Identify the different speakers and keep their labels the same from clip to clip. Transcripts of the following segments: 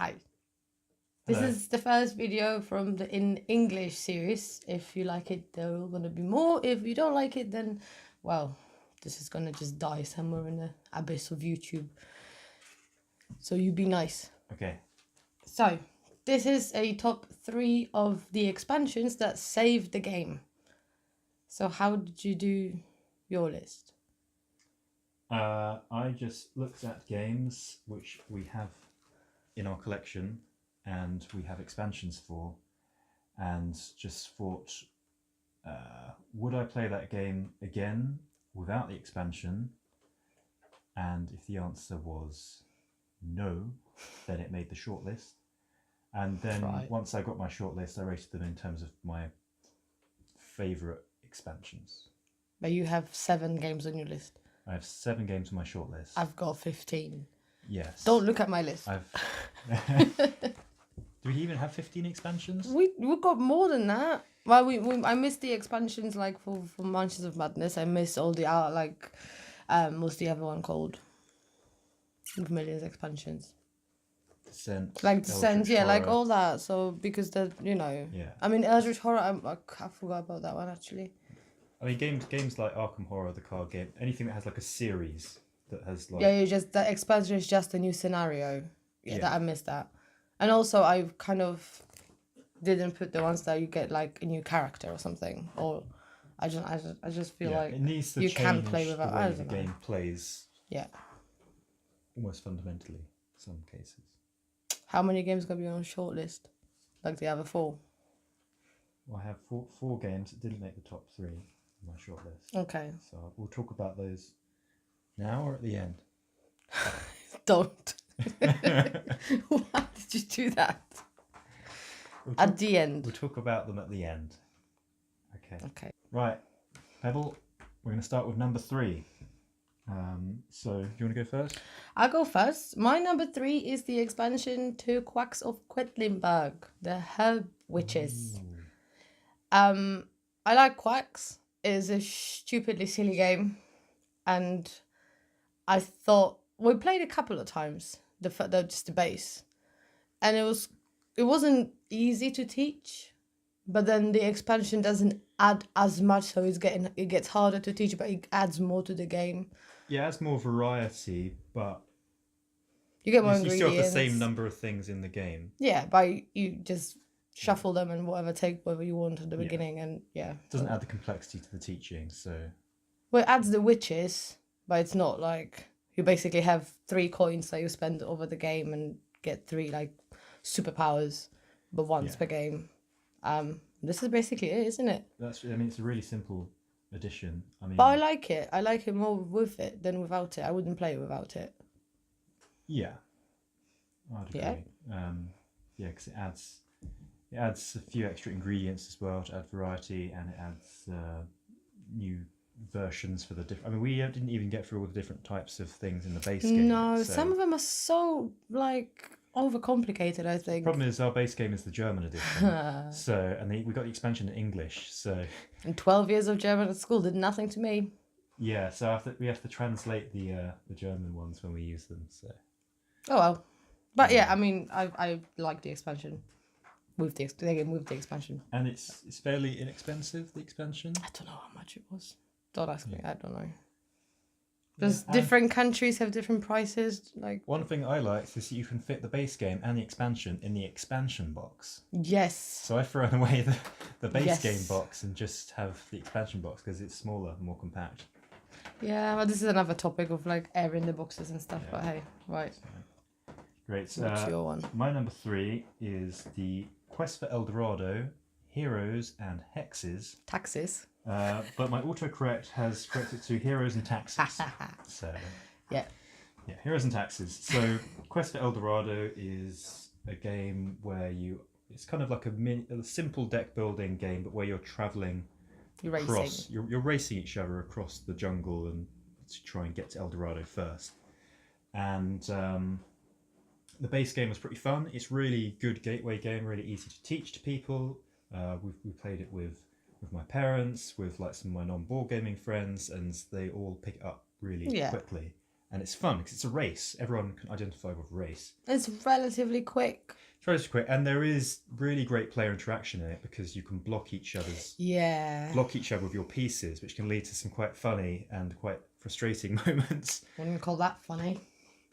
Speaker 1: Hi. This
Speaker 2: Hello.
Speaker 1: is the first video from the In English series. If you like it, there will gonna be more. If you don't like it, then, well, this is gonna just die somewhere in the abyss of YouTube. So you be nice.
Speaker 2: Okay.
Speaker 1: So, this is a top 3 of the expansions that saved the game. So how did you do your list?
Speaker 2: I just looked at games which we have in our collection and we have expansions for, and just thought, would I play that game again without the expansion? And if the answer was no, then it made the shortlist. And then
Speaker 1: Right.
Speaker 2: once I got my shortlist, I rated them in terms of my favourite expansions.
Speaker 1: But you have 7 games on your list.
Speaker 2: I have 7 games on my shortlist.
Speaker 1: I've got 15.
Speaker 2: Yes.
Speaker 1: Don't look at my list.
Speaker 2: Do we even have 15 expansions?
Speaker 1: We got more than that. Well, I missed the expansions like for Mansions of Madness. I missed all the what's the other one called? With millions expansions.
Speaker 2: Descent.
Speaker 1: Like Descent,
Speaker 2: Eldritch
Speaker 1: yeah, like
Speaker 2: Horror.
Speaker 1: all that. So because yeah. I mean, Eldritch Horror, I forgot about that one actually.
Speaker 2: I mean, games like Arkham Horror, the card game, anything that has like a series that has like.
Speaker 1: Yeah, the expansion is just a new scenario. Yeah, that I missed that. And also, I kind of didn't put the ones that you get like a new character or something, or I just feel like
Speaker 2: it needs to
Speaker 1: you
Speaker 2: change
Speaker 1: can play
Speaker 2: the
Speaker 1: without.
Speaker 2: way
Speaker 1: I
Speaker 2: the
Speaker 1: don't know.
Speaker 2: game plays.
Speaker 1: Yeah.
Speaker 2: Almost fundamentally, in some cases.
Speaker 1: How many games gonna be on a short list? Like the other 4?
Speaker 2: Well, I have four games that didn't make the top 3 on my shortlist.
Speaker 1: Okay.
Speaker 2: So we'll talk about those now or at the end.
Speaker 1: Don't. Why did you do that? At the end.
Speaker 2: We'll talk about them at the end.
Speaker 1: Okay.
Speaker 2: Right, Pebble, we're going to start with number 3. So, do you want to go first?
Speaker 1: I'll go first. My number 3 is the expansion to Quacks of Quedlinburg, the Herb Witches.
Speaker 2: Ooh.
Speaker 1: I like Quacks. It is a stupidly silly game, and I thought we played a couple of times. Just the base, and it wasn't easy to teach, but then the expansion doesn't add as much, so it gets harder to teach, but it adds more to the game.
Speaker 2: Yeah, it has more variety, but
Speaker 1: You get more
Speaker 2: you
Speaker 1: ingredients.
Speaker 2: still have the same number of things in the game.
Speaker 1: Yeah, but you just shuffle them and take whatever you want at the beginning, and
Speaker 2: It doesn't add the complexity to the teaching, so.
Speaker 1: Well, it adds the witches, but it's not like you basically have 3 coins that you spend over the game and get 3 like superpowers, but once per game. This is basically it, isn't it?
Speaker 2: It's a really simple addition.
Speaker 1: But I like it. I like it more with it than without it. I wouldn't play it without it.
Speaker 2: Yeah, I'd agree. Because it adds a few extra ingredients as well to add variety, and it adds new versions for the different. I mean, we didn't even get through all the different types of things in the base game.
Speaker 1: No, some of them are so like overcomplicated, I think.
Speaker 2: The problem is our base game is the German edition, we got the expansion in English. So.
Speaker 1: And 12 years of German at school did nothing to me.
Speaker 2: Yeah, so we have to translate the German ones when we use them. So.
Speaker 1: Oh well, but yeah, I mean, I like the expansion. With the expansion.
Speaker 2: And it's fairly inexpensive, the expansion.
Speaker 1: I don't know how much it was. Don't ask me. I don't know. Because different countries have different prices. Like
Speaker 2: one thing I like is you can fit the base game and the expansion in the expansion box.
Speaker 1: Yes.
Speaker 2: So I've thrown away the base game box and just have the expansion box because it's smaller, more compact.
Speaker 1: Yeah, well, this is another topic of like airing the boxes and stuff. But hey, right.
Speaker 2: Great.
Speaker 1: What's your one?
Speaker 2: My number 3 is the Quest for El Dorado, Heroes and Hexes.
Speaker 1: Taxes.
Speaker 2: But my autocorrect has corrected to Heroes and Taxes. So
Speaker 1: yeah,
Speaker 2: Heroes and Taxes. So Quest for El Dorado is a game where it's kind of like a simple deck building game, but where you're traveling across. You're racing each other across the jungle and to try and get to El Dorado first. And the base game was pretty fun. It's really good gateway game, really easy to teach to people. We played it with my parents, with like some of my non-board gaming friends, and they all pick it up really quickly. And it's fun because it's a race. Everyone can identify with race.
Speaker 1: It's relatively quick.
Speaker 2: It's relatively quick, and there is really great player interaction in it because you can block each other with your pieces, which can lead to some quite funny and quite frustrating moments.
Speaker 1: I wouldn't call that funny.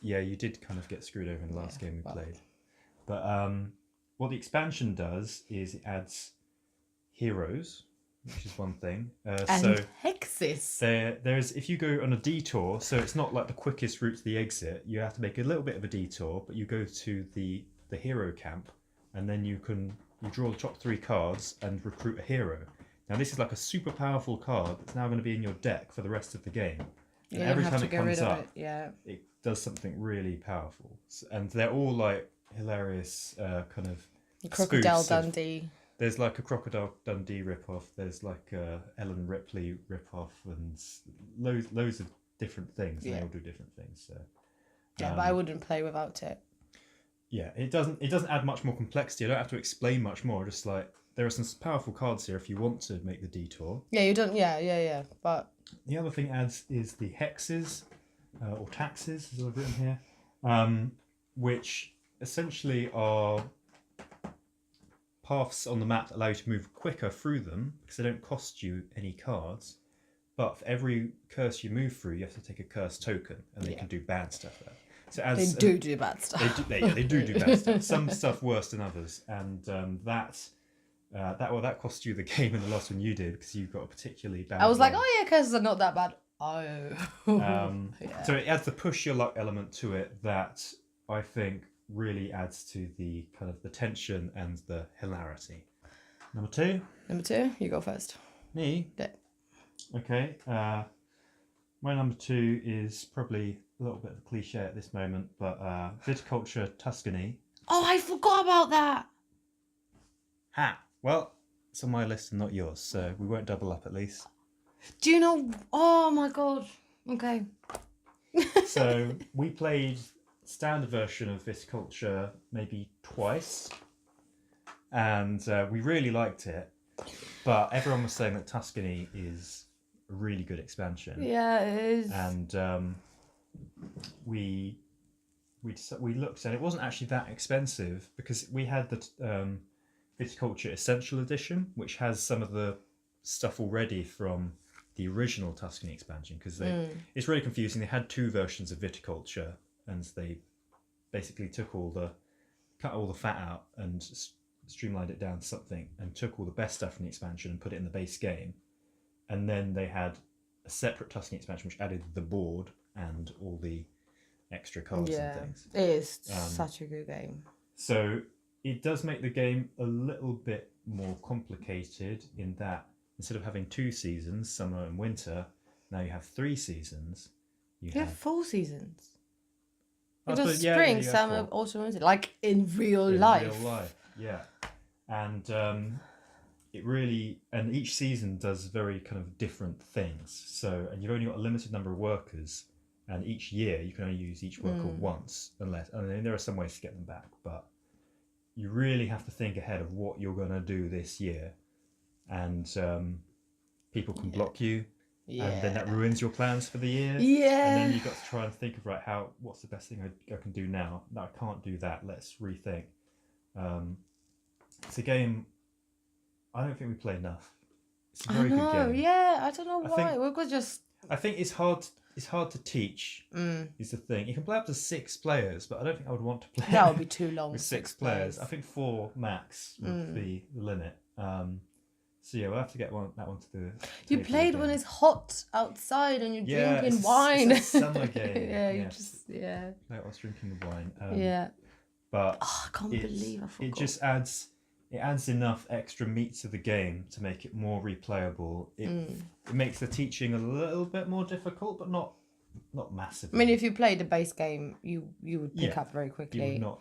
Speaker 2: Yeah, you did kind of get screwed over in the last game we played. But what the expansion does is it adds heroes, which is one thing.
Speaker 1: And
Speaker 2: so
Speaker 1: hexes.
Speaker 2: There's if you go on a detour, so it's not like the quickest route to the exit. You have to make a little bit of a detour, but you go to the hero camp, and then you draw the top 3 cards and recruit a hero. Now this is like a super powerful card that's now going to be in your deck for the rest of the game. And every time it comes up, it does something really powerful. And they're all like hilarious kind of
Speaker 1: Crocodile Dundee.
Speaker 2: There's like a Crocodile Dundee ripoff. There's like a Ellen Ripley ripoff, and loads of different things. Yeah. They all do different things. So
Speaker 1: but I wouldn't play without it.
Speaker 2: Yeah, it doesn't add much more complexity. I don't have to explain much more. Just like there are some powerful cards here if you want to make the detour.
Speaker 1: Yeah, you don't. Yeah. But
Speaker 2: the other thing adds is the hexes or taxes, as I've written here, which essentially are paths on the map that allow you to move quicker through them because they don't cost you any cards. But for every curse you move through, you have to take a curse token, and they can do bad stuff there. So
Speaker 1: they do bad stuff.
Speaker 2: They do bad stuff. Some stuff worse than others, and that cost you the game in the last one you did because you got a particularly bad.
Speaker 1: I was
Speaker 2: one.
Speaker 1: like, oh yeah, curses are not that bad.
Speaker 2: So it adds the push your luck element to it that I think really adds to the kind of the tension and the hilarity. Number 2,
Speaker 1: you go first.
Speaker 2: Me?
Speaker 1: Yeah.
Speaker 2: Okay. My number 2 is probably a little bit of a cliche at this moment, but Viticulture Tuscany.
Speaker 1: Oh, I forgot about that.
Speaker 2: Well, it's on my list and not yours, so we won't double up at least.
Speaker 1: Do you know? Oh my god. Okay.
Speaker 2: So we played standard version of Viticulture maybe twice, and we really liked it, but everyone was saying that Tuscany is a really good expansion.
Speaker 1: Yeah, it is.
Speaker 2: And we looked, and it wasn't actually that expensive because we had the Viticulture Essential Edition, which has some of the stuff already from the original Tuscany expansion, because it's really confusing. They had 2 versions of Viticulture, and they basically cut all the fat out and streamlined it down to something, and took all the best stuff from the expansion and put it in the base game. And then they had a separate Tuscany expansion which added the board and all the extra cards and things.
Speaker 1: It is such a good game.
Speaker 2: So it does make the game a little bit more complicated in that instead of having 2 seasons, summer and winter, now you have 3 seasons. You have 4
Speaker 1: seasons. It was spring, summer, autumn, winter, like in real life.
Speaker 2: In real life, yeah. And it really, and each season does very kind of different things. So, and you've only got a limited number of workers, and each year you can only use each worker once, unless, I mean, there are some ways to get them back, but you really have to think ahead of what you're going to do this year, and people can block you. Yeah. And then that ruins your plans for the year. Yeah. And then you've got to try and think of what's the best thing I can do now? No, I can't do that. Let's rethink. It's a game I don't think we play enough. It's a very good game.
Speaker 1: Yeah, I don't know why.
Speaker 2: I think it's hard to teach. Is the thing. You can play up to 6 players, but I don't think I would want to play.
Speaker 1: That would be too long.
Speaker 2: With 6 players, I think 4 max would be the limit. So yeah, we'll have to get that one to the.
Speaker 1: You played when it's hot outside and you're drinking wine.
Speaker 2: It's a summer game.
Speaker 1: Yeah.
Speaker 2: Like I was drinking the wine.
Speaker 1: But I can't believe I forgot.
Speaker 2: It adds enough extra meat to the game to make it more replayable. It makes the teaching a little bit more difficult, but not massively.
Speaker 1: I mean, if you play the base game, you would pick up very quickly.
Speaker 2: You would not,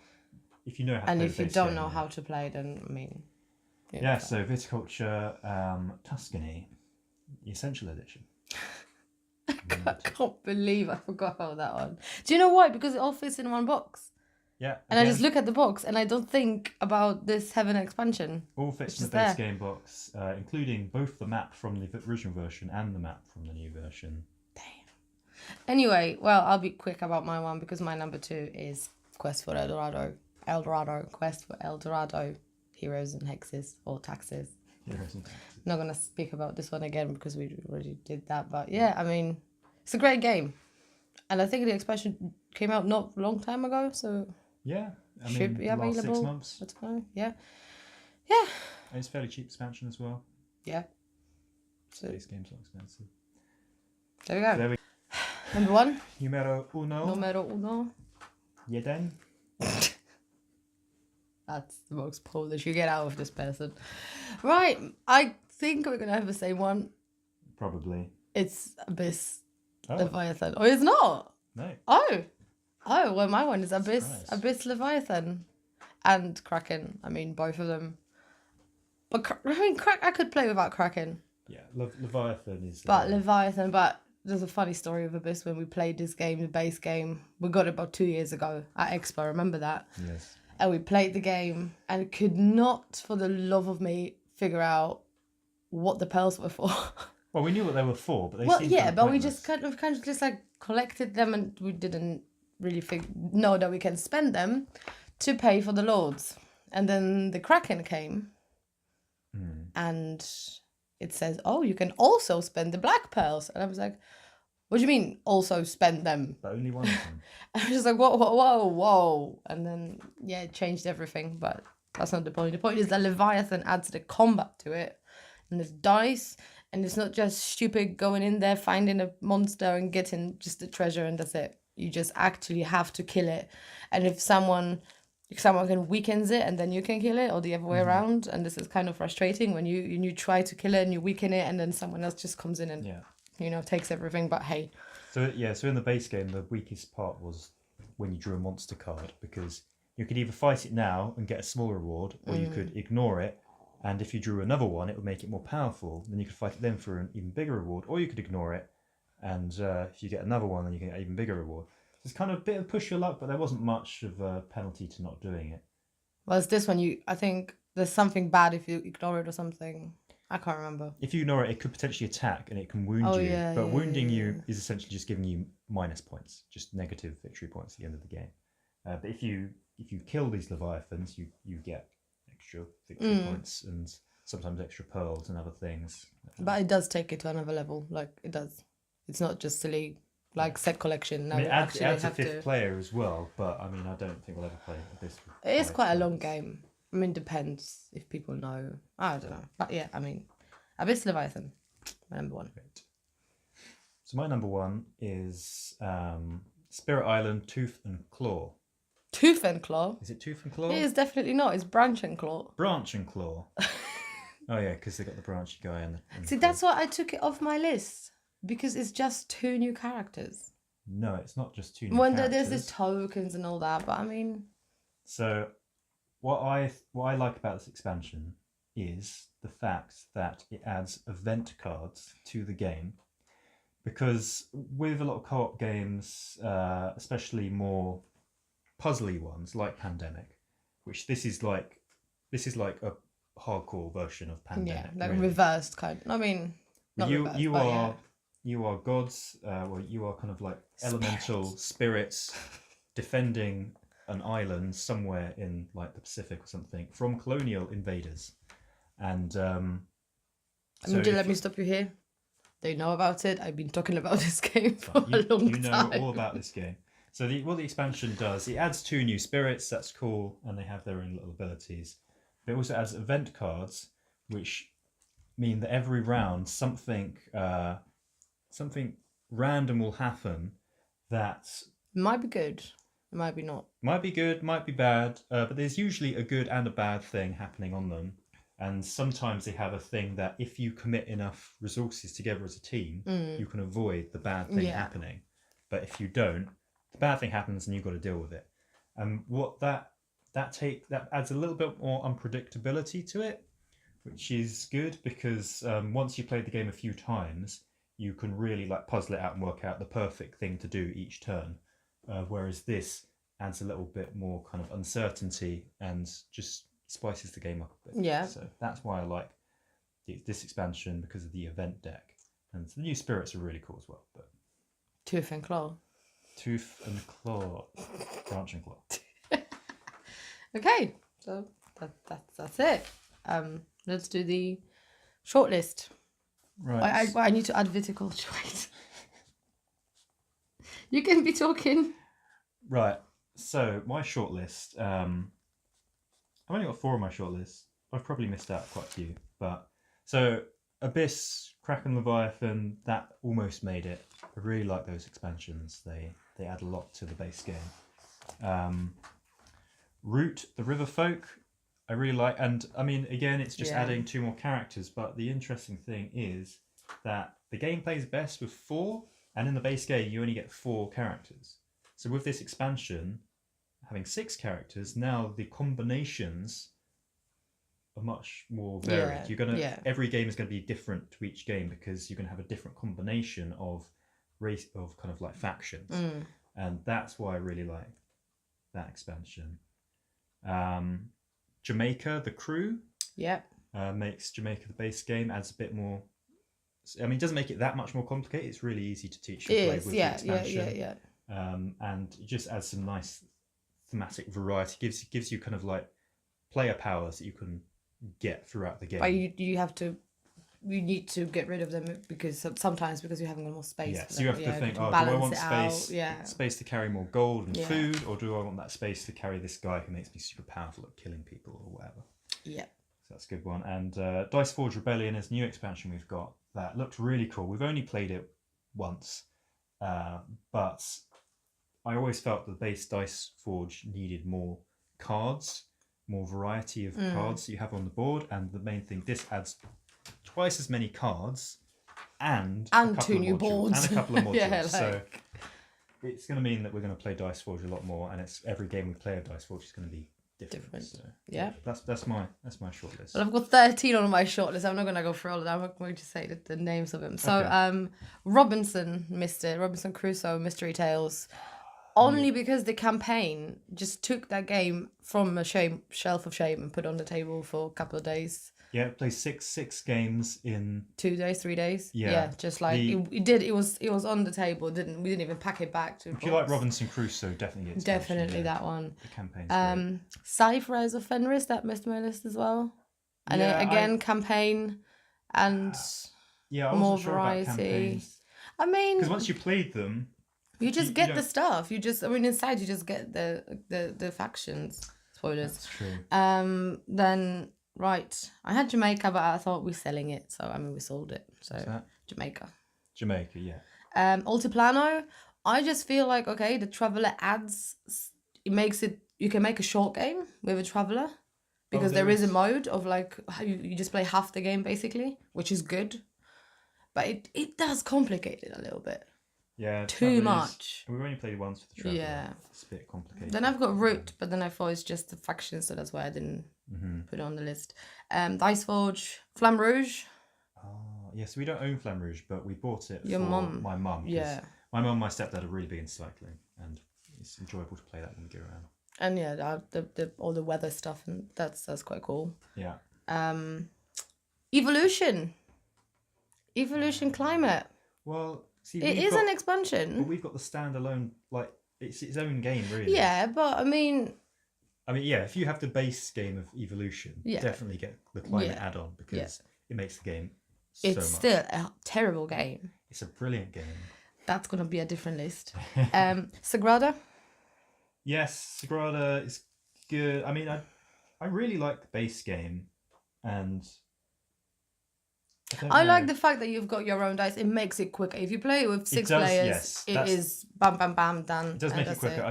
Speaker 2: if you know how to
Speaker 1: and
Speaker 2: play
Speaker 1: if you don't know how to play, then I mean.
Speaker 2: So Viticulture Tuscany, the Essential Edition.
Speaker 1: I can't believe I forgot about that one. Do you know why? Because it all fits in one box.
Speaker 2: Yeah.
Speaker 1: And I just look at the box and I don't think about this having an expansion.
Speaker 2: All fits in the base game box, including both the map from the original version and the map from the new version.
Speaker 1: Damn. Anyway, well, I'll be quick about my one because my number 2 is Quest for El Dorado. Quest for El Dorado. Heroes and Hexes or Taxes.
Speaker 2: Heroes and Taxes.
Speaker 1: I'm not going to speak about this one again because we already did that. But yeah, I mean, it's a great game. And I think the expansion came out not a long time ago, so
Speaker 2: yeah, I
Speaker 1: should
Speaker 2: mean,
Speaker 1: be available.
Speaker 2: 6 months.
Speaker 1: That's fine. Yeah. Yeah.
Speaker 2: And it's fairly cheap expansion as well.
Speaker 1: Yeah. So
Speaker 2: Base game's not expensive.
Speaker 1: there we go.
Speaker 2: There we
Speaker 1: Number 1.
Speaker 2: Numero uno.
Speaker 1: Numero uno.
Speaker 2: Jeden.
Speaker 1: That's the most Polish you get out of this person. Right. I think we're going to have the same one.
Speaker 2: Probably.
Speaker 1: It's Abyss
Speaker 2: Oh.
Speaker 1: Leviathan. Oh, it's not?
Speaker 2: No.
Speaker 1: Oh, well, my one is Abyss,
Speaker 2: Surprise.
Speaker 1: Abyss Leviathan, and Kraken. I mean, both of them. But I could play without Kraken.
Speaker 2: Yeah, Leviathan is.
Speaker 1: But Leviathan. But there's a funny story of Abyss when we played this game, the base game. We got it about 2 years ago at Expo. Remember that?
Speaker 2: Yes.
Speaker 1: And we played the game and could not, for the love of me, figure out what the pearls were for.
Speaker 2: Well, we knew what they were for, but they
Speaker 1: Well,
Speaker 2: seemed
Speaker 1: yeah,
Speaker 2: kind of
Speaker 1: but we
Speaker 2: pointless.
Speaker 1: just kind of just like collected them, and we didn't really know that we can spend them to pay for the lords. And then the Kraken came, and it says, "Oh, you can also spend the black pearls." And I was like, "What do you mean, also spend them?"
Speaker 2: But only one of them.
Speaker 1: I was just like, whoa. And then, yeah, it changed everything, but that's not the point. The point is that Leviathan adds the combat to it, and there's dice, and it's not just stupid going in there, finding a monster and getting just the treasure and that's it. You just actually have to kill it. And if someone can weakens it and then you can kill it, or the other way around, and this is kind of frustrating when you try to kill it and you weaken it and then someone else just comes in and, takes everything, but hey.
Speaker 2: So in the base game, the weakest part was when you drew a monster card, because you could either fight it now and get a small reward, or you could ignore it, and if you drew another one, it would make it more powerful. Then you could fight it then for an even bigger reward, or you could ignore it, and if you get another one, then you can get an even bigger reward. So it's kind of a bit of push your luck, but there wasn't much of a penalty to not doing it.
Speaker 1: Well, it's this one. I think there's something bad if you ignore it or something. I can't remember.
Speaker 2: If you ignore it, it could potentially attack and it can wound you.
Speaker 1: Yeah,
Speaker 2: but wounding you is essentially just giving you minus points, just negative victory points at the end of the game. But if you kill these leviathans, you get extra victory points and sometimes extra pearls and other things.
Speaker 1: But it does take it to another level. Like, it does. It's not just silly, like, set collection. No,
Speaker 2: I mean, it adds a fifth player as well, but I mean, I don't think we'll ever play this.
Speaker 1: It is quite a long game. I mean, depends if people know. I don't know. But yeah, I mean, Abyss Leviathan, my number 1.
Speaker 2: Great. So my number 1 is Spirit Island Tooth and Claw.
Speaker 1: Tooth and Claw?
Speaker 2: Is it Tooth and Claw?
Speaker 1: It is definitely not. It's Branch and Claw.
Speaker 2: Branch and Claw. Oh yeah, because they got the branchy guy and
Speaker 1: See, that's why I took it off my list. Because it's just 2 new characters.
Speaker 2: No, it's not just 2 new
Speaker 1: When
Speaker 2: characters.
Speaker 1: there's this tokens and all that, but I mean...
Speaker 2: So, what I like about this expansion is the fact that it adds event cards to the game. Because with a lot of co-op games, especially more puzzly ones like Pandemic, which this is like a hardcore version of Pandemic.
Speaker 1: Yeah, like
Speaker 2: really.
Speaker 1: Reversed kind. I mean, not
Speaker 2: you
Speaker 1: reversed,
Speaker 2: you
Speaker 1: but
Speaker 2: are
Speaker 1: yeah.
Speaker 2: you are gods. Well, you are kind of like elemental spirits defending an island somewhere in like the Pacific or something from colonial invaders. And
Speaker 1: let me stop you here. They know about it. I've been talking about this game for a long time.
Speaker 2: You know all about this game. So what the expansion does, it adds 2 new spirits. That's cool, and they have their own little abilities. But it also adds event cards, which mean that every round something random will happen that
Speaker 1: Might be good. It might be not.
Speaker 2: might be good, might be bad, but there's usually a good and a bad thing happening on them. And sometimes they have a thing that if you commit enough resources together as a team, you can avoid the bad thing happening. But if you don't, the bad thing happens and you've got to deal with it. And what that adds a little bit more unpredictability to it, which is good because once you play the game a few times, you can really like puzzle it out and work out the perfect thing to do each turn. Whereas this adds a little bit more kind of uncertainty and just spices the game up a bit.
Speaker 1: Yeah.
Speaker 2: So that's why I like this expansion, because of the event deck. And the new spirits are really cool as well. But
Speaker 1: Tooth and claw.
Speaker 2: Tooth and claw. Branch and claw.
Speaker 1: Okay, so that's it. Let's do the shortlist.
Speaker 2: Right.
Speaker 1: I need to add viticulture. Wait. You can be talking.
Speaker 2: Right. So my shortlist. I've only got 4 on my shortlist. I've probably missed out quite a few, but so Abyss, Kraken, Leviathan, that almost made it. I really like those expansions. They add a lot to the base game. Root, the River Folk, I really like, and I mean, again, it's just adding 2 more characters. But the interesting thing is that the game plays best with 4, and in the base game you only get 4 characters. So with this expansion, having 6 characters, now the combinations are much more varied. You're gonna every game is going to be different to each game because you're going to have a different combination of race of kind of like factions, and that's why I really like that expansion. Jamaica, the crew, makes Jamaica the base game, adds a bit more. I mean, it doesn't make it that much more complicated. It's really easy to teach and play with the expansion. And it just adds some nice thematic variety. Gives you kind of like player powers that you can get throughout the game.
Speaker 1: But you need to get rid of them because sometimes you haven't more space.
Speaker 2: Yeah, so you have to think, do I want space to carry more gold and food, or do I want that space to carry this guy who makes me super powerful at killing people or whatever?
Speaker 1: Yeah.
Speaker 2: So that's a good one. And Dice Forge Rebellion is a new expansion we've got that looked really cool. We've only played it once, but I always felt the base Dice Forge needed more cards, more variety of cards that you have on the board, and the main thing, this adds twice as many cards and
Speaker 1: 2 new boards
Speaker 2: and a couple of modules. So it's going to mean that we're going to play Dice Forge a lot more, and it's every game we play of Dice Forge is going to be different. So, that's my shortlist.
Speaker 1: Well, I've got 13 on my shortlist. I'm not going to go through all of them. I'm going to say the names of them. So Robinson Crusoe Mystery Tales, only because the campaign just took that game from a shelf of shame and put it on the table for a couple of days.
Speaker 2: Yeah, play six games in
Speaker 1: 2 days, 3 days.
Speaker 2: Yeah,
Speaker 1: just like it was on the table. We didn't even pack it back to.
Speaker 2: If you like Robinson Crusoe, definitely
Speaker 1: that one.
Speaker 2: The campaign's great.
Speaker 1: Scythe Rise of Fenris, that missed my list as well. And then campaign and more variety. I mean,
Speaker 2: because once you played them,
Speaker 1: you just get the stuff. Inside you just get the factions. Spoilers.
Speaker 2: That's true.
Speaker 1: Then. Right, I had Jamaica, but I thought we're selling it, so we sold it. So Jamaica,
Speaker 2: yeah.
Speaker 1: Altiplano, I just feel like the Traveller adds. It makes it. You can make a short game with a Traveller, because there is a mode of like how you just play half the game basically, which is good, but it does complicate it a little bit.
Speaker 2: Yeah,
Speaker 1: too much.
Speaker 2: We've only played once with the Traveller.
Speaker 1: Yeah,
Speaker 2: it's a bit complicated.
Speaker 1: Then I've got Root, but then I thought it's just the faction, so that's why I didn't put it on the list. Dice Forge, Flamme Rouge.
Speaker 2: Oh, yes, we don't own Flamme Rouge, but we bought it
Speaker 1: for
Speaker 2: my mum.
Speaker 1: Yeah,
Speaker 2: my mum and my stepdad are really big into cycling, and it's enjoyable to play that when we go around.
Speaker 1: And the all the weather stuff, and that's quite cool.
Speaker 2: Yeah.
Speaker 1: Evolution Climate.
Speaker 2: Well, see,
Speaker 1: it is an expansion,
Speaker 2: but we've got the standalone, like it's its own game, really.
Speaker 1: Yeah, but I mean,
Speaker 2: if you have the base game of Evolution, definitely get the Climate add-on because it makes the game so much.
Speaker 1: Still a terrible game.
Speaker 2: It's a brilliant game.
Speaker 1: That's gonna be a different list. Sagrada.
Speaker 2: Yes, Sagrada is good. I mean, I really like the base game, and
Speaker 1: I like the fact that you've got your own dice. It makes it quicker. If you play it with 6 players, it is bam, bam, bam, done.
Speaker 2: It does make it quicker.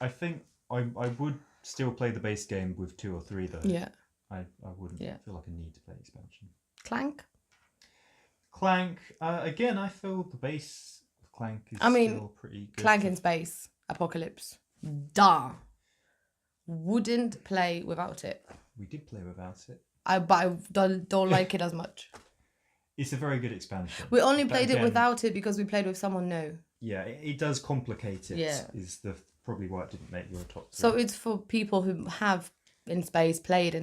Speaker 2: I think I would still play the base game with 2 or 3 though.
Speaker 1: Yeah.
Speaker 2: I wouldn't feel like I need to play expansion. Clank. Again, I feel the base of Clank is still pretty good.
Speaker 1: Clank in space. Apocalypse. Duh. Wouldn't play without it.
Speaker 2: We did play without it.
Speaker 1: But I don't like it as much.
Speaker 2: It's a very good expansion.
Speaker 1: We only played it without it because we played with someone new.
Speaker 2: Yeah, it does complicate it. Yeah. Is probably why it didn't make your top 3.
Speaker 1: So it's for people who have in space played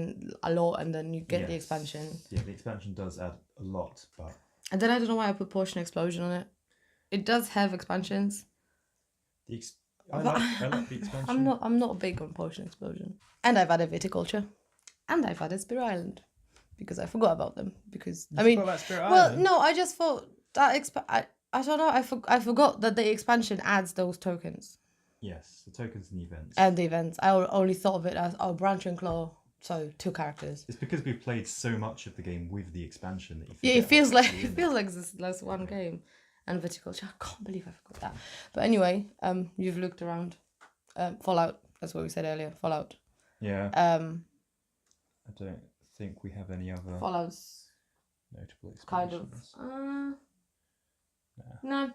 Speaker 1: a lot, and then you get the expansion.
Speaker 2: Yeah, the expansion does add a lot, but.
Speaker 1: And then I don't know why I put Portion Explosion on it. it does have expansions.
Speaker 2: I like the expansion.
Speaker 1: I'm not big on Potion Explosion. And I've added Viticulture. And I've added Spirit Island. Because I forgot about them. Because
Speaker 2: You forgot about Spirit Island?
Speaker 1: no, I just thought that I don't know. I forgot that the expansion adds those tokens.
Speaker 2: Yes, the tokens and the events.
Speaker 1: And the events. I only thought of it as Branch and Claw. So 2 characters.
Speaker 2: It's because we've played so much of the game with the expansion that you
Speaker 1: it feels like
Speaker 2: this
Speaker 1: this one game. And Viticulture. I can't believe I forgot that. But anyway, you've looked around. Fallout. That's what we said earlier. Fallout.
Speaker 2: Yeah. I don't think we have any other
Speaker 1: Fallout's
Speaker 2: notable
Speaker 1: kind
Speaker 2: expansions.
Speaker 1: of no.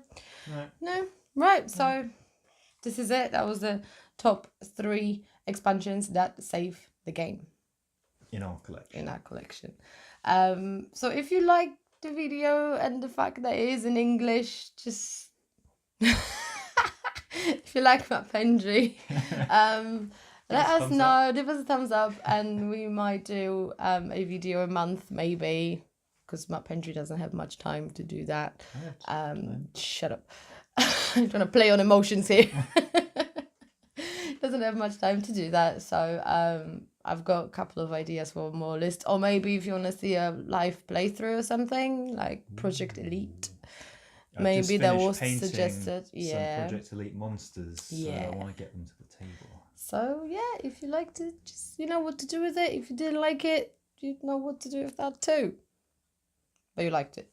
Speaker 1: Right, so this is it. That was the top 3 expansions that save the game
Speaker 2: in our collection.
Speaker 1: So if you like the video and the fact that it is in English, just if you like Matt Pendry, let us know. Give us a thumbs up, and we might do a video a month, maybe, because Matt Pendry doesn't have much time to do that. Shut up. I'm trying to play on emotions here. Doesn't have much time to do that, so I've got a couple of ideas for more list, or maybe if you want to see a live playthrough or something like Project Elite. Maybe that was suggested. Yeah.
Speaker 2: Some Project Elite monsters.
Speaker 1: Yeah.
Speaker 2: So I want to get them to the table.
Speaker 1: So yeah, if you liked it, just you know what to do with it. If you didn't like it, you know what to do with that too. But you liked it.